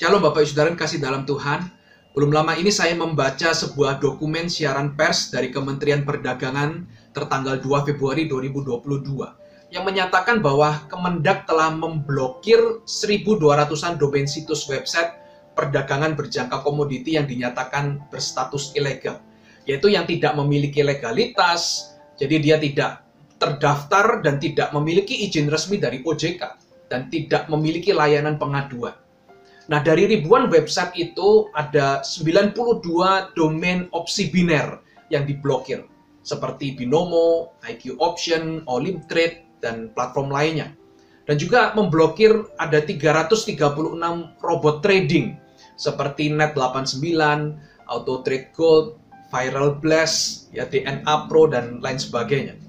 Shalom Bapak Ibu Saudara yang kasih dalam Tuhan. Belum lama ini saya membaca sebuah dokumen siaran pers dari Kementerian Perdagangan tertanggal 2 Februari 2022 yang menyatakan bahwa Kemendak telah memblokir 1.200-an domain situs website perdagangan berjangka komoditi yang dinyatakan berstatus ilegal, yaitu yang tidak memiliki legalitas, jadi dia tidak terdaftar dan tidak memiliki izin resmi dari OJK dan tidak memiliki layanan pengaduan. Nah, dari ribuan website itu ada 92 domain opsi biner yang diblokir, seperti Binomo, IQ Option, Olimtrade, dan platform lainnya. Dan juga memblokir ada 336 robot trading, seperti Net89, Auto Trade Gold, Viral Blast, ya, DNA Pro, dan lain sebagainya.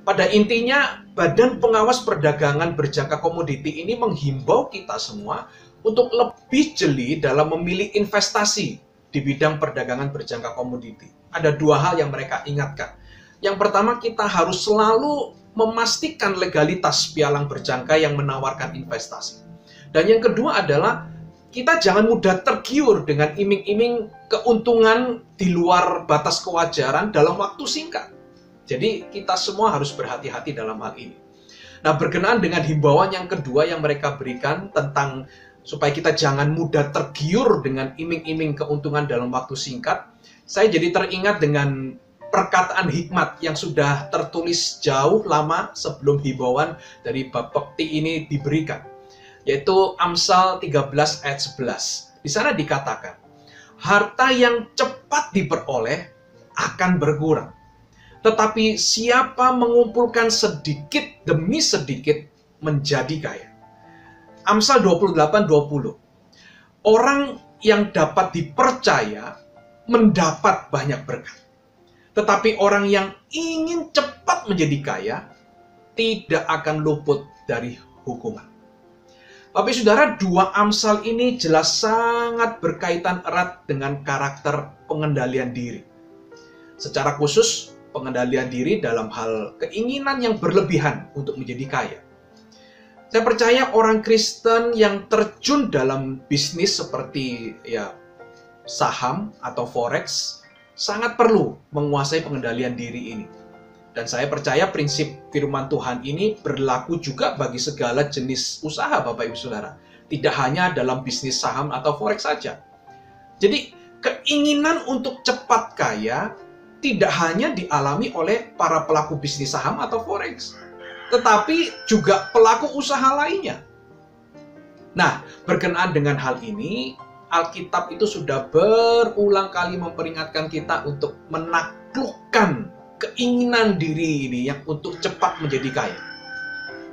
Pada intinya, Badan Pengawas Perdagangan Berjangka Komoditi ini menghimbau kita semua untuk lebih jeli dalam memilih investasi di bidang perdagangan berjangka komoditi. Ada dua hal yang mereka ingatkan. Yang pertama, kita harus selalu memastikan legalitas pialang berjangka yang menawarkan investasi. Dan yang kedua adalah, kita jangan mudah tergiur dengan iming-iming keuntungan di luar batas kewajaran dalam waktu singkat. Jadi kita semua harus berhati-hati dalam hal ini. Nah, berkenaan dengan himbauan yang kedua yang mereka berikan tentang supaya kita jangan mudah tergiur dengan iming-iming keuntungan dalam waktu singkat, saya jadi teringat dengan perkataan hikmat yang sudah tertulis jauh lama sebelum himbauan dari bab pekti ini diberikan, yaitu Amsal 13 ayat 11. Di sana dikatakan, harta yang cepat diperoleh akan berkurang, tetapi siapa mengumpulkan sedikit demi sedikit menjadi kaya. Amsal 28:20. Orang yang dapat dipercaya mendapat banyak berkat. Tetapi orang yang ingin cepat menjadi kaya tidak akan luput dari hukuman. Bapak Saudara, dua Amsal ini jelas sangat berkaitan erat dengan karakter pengendalian diri. Secara khusus, pengendalian diri dalam hal keinginan yang berlebihan untuk menjadi kaya. Saya percaya orang Kristen yang terjun dalam bisnis seperti saham atau forex sangat perlu menguasai pengendalian diri ini. Dan saya percaya prinsip firman Tuhan ini berlaku juga bagi segala jenis usaha Bapak Ibu Saudara. Tidak hanya dalam bisnis saham atau forex saja. Jadi keinginan untuk cepat kaya tidak hanya dialami oleh para pelaku bisnis saham atau forex, tetapi juga pelaku usaha lainnya. Nah, berkenaan dengan hal ini, Alkitab itu sudah berulang kali memperingatkan kita untuk menaklukkan keinginan diri ini yang untuk cepat menjadi kaya.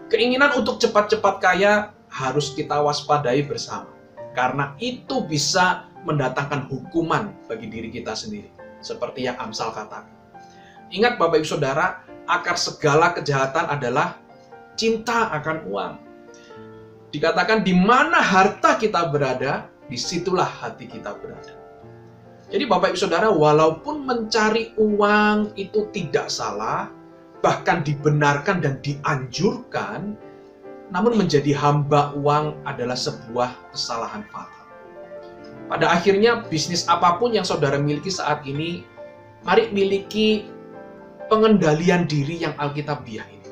Keinginan untuk cepat-cepat kaya harus kita waspadai bersama, karena itu bisa mendatangkan hukuman bagi diri kita sendiri, seperti yang Amsal katakan. Ingat Bapak Ibu Saudara, akar segala kejahatan adalah cinta akan uang. Dikatakan di mana harta kita berada, disitulah hati kita berada. Jadi Bapak Ibu Saudara, walaupun mencari uang itu tidak salah, bahkan dibenarkan dan dianjurkan, namun menjadi hamba uang adalah sebuah kesalahan fatal. Pada akhirnya, bisnis apapun yang saudara miliki saat ini, mari miliki pengendalian diri yang Alkitabiah ini.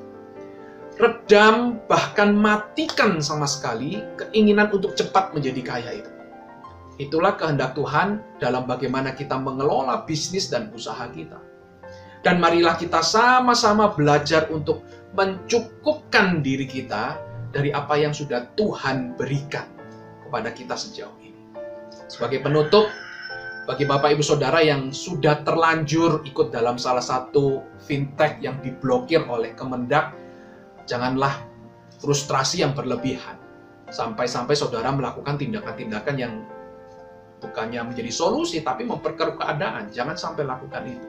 Redam, bahkan matikan sama sekali keinginan untuk cepat menjadi kaya itu. Itulah kehendak Tuhan dalam bagaimana kita mengelola bisnis dan usaha kita. Dan marilah kita sama-sama belajar untuk mencukupkan diri kita dari apa yang sudah Tuhan berikan kepada kita sejauh ini. Sebagai penutup, bagi Bapak Ibu Saudara yang sudah terlanjur ikut dalam salah satu fintech yang diblokir oleh Kemendak, janganlah frustrasi yang berlebihan. Sampai-sampai saudara melakukan tindakan-tindakan yang bukannya menjadi solusi, tapi memperkeruh keadaan. Jangan sampai lakukan itu.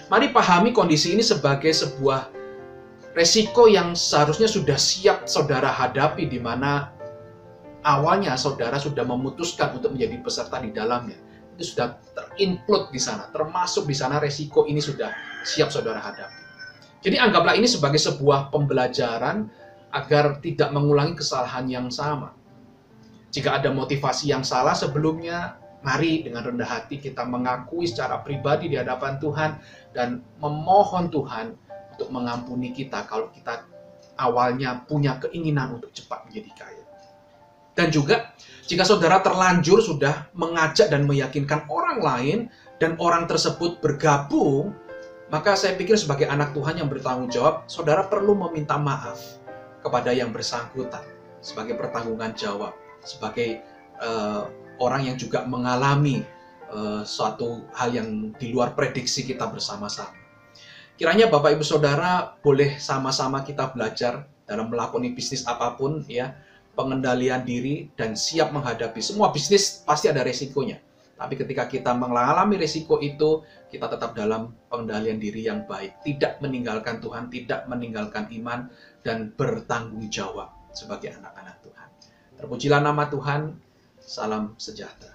Mari pahami kondisi ini sebagai sebuah resiko yang seharusnya sudah siap saudara hadapi, di mana awalnya saudara sudah memutuskan untuk menjadi peserta di dalamnya. Itu sudah terinclude di sana, termasuk di sana resiko ini sudah siap saudara hadapi. Jadi anggaplah ini sebagai sebuah pembelajaran agar tidak mengulangi kesalahan yang sama. Jika ada motivasi yang salah sebelumnya, mari dengan rendah hati kita mengakui secara pribadi di hadapan Tuhan dan memohon Tuhan untuk mengampuni kita kalau kita awalnya punya keinginan untuk cepat menjadi kaya. Dan juga jika saudara terlanjur sudah mengajak dan meyakinkan orang lain dan orang tersebut bergabung, maka saya pikir sebagai anak Tuhan yang bertanggung jawab, saudara perlu meminta maaf kepada yang bersangkutan sebagai pertanggungan jawab, sebagai orang yang juga mengalami suatu hal yang di luar prediksi kita bersama-sama. Kiranya Bapak Ibu Saudara boleh sama-sama kita belajar dalam melakoni bisnis apapun, ya, pengendalian diri dan siap menghadapi. Semua bisnis pasti ada resikonya. Tapi ketika kita mengalami resiko itu, kita tetap dalam pengendalian diri yang baik. Tidak meninggalkan Tuhan, tidak meninggalkan iman, dan bertanggung jawab sebagai anak-anak Tuhan. Terpujilah nama Tuhan. Salam sejahtera.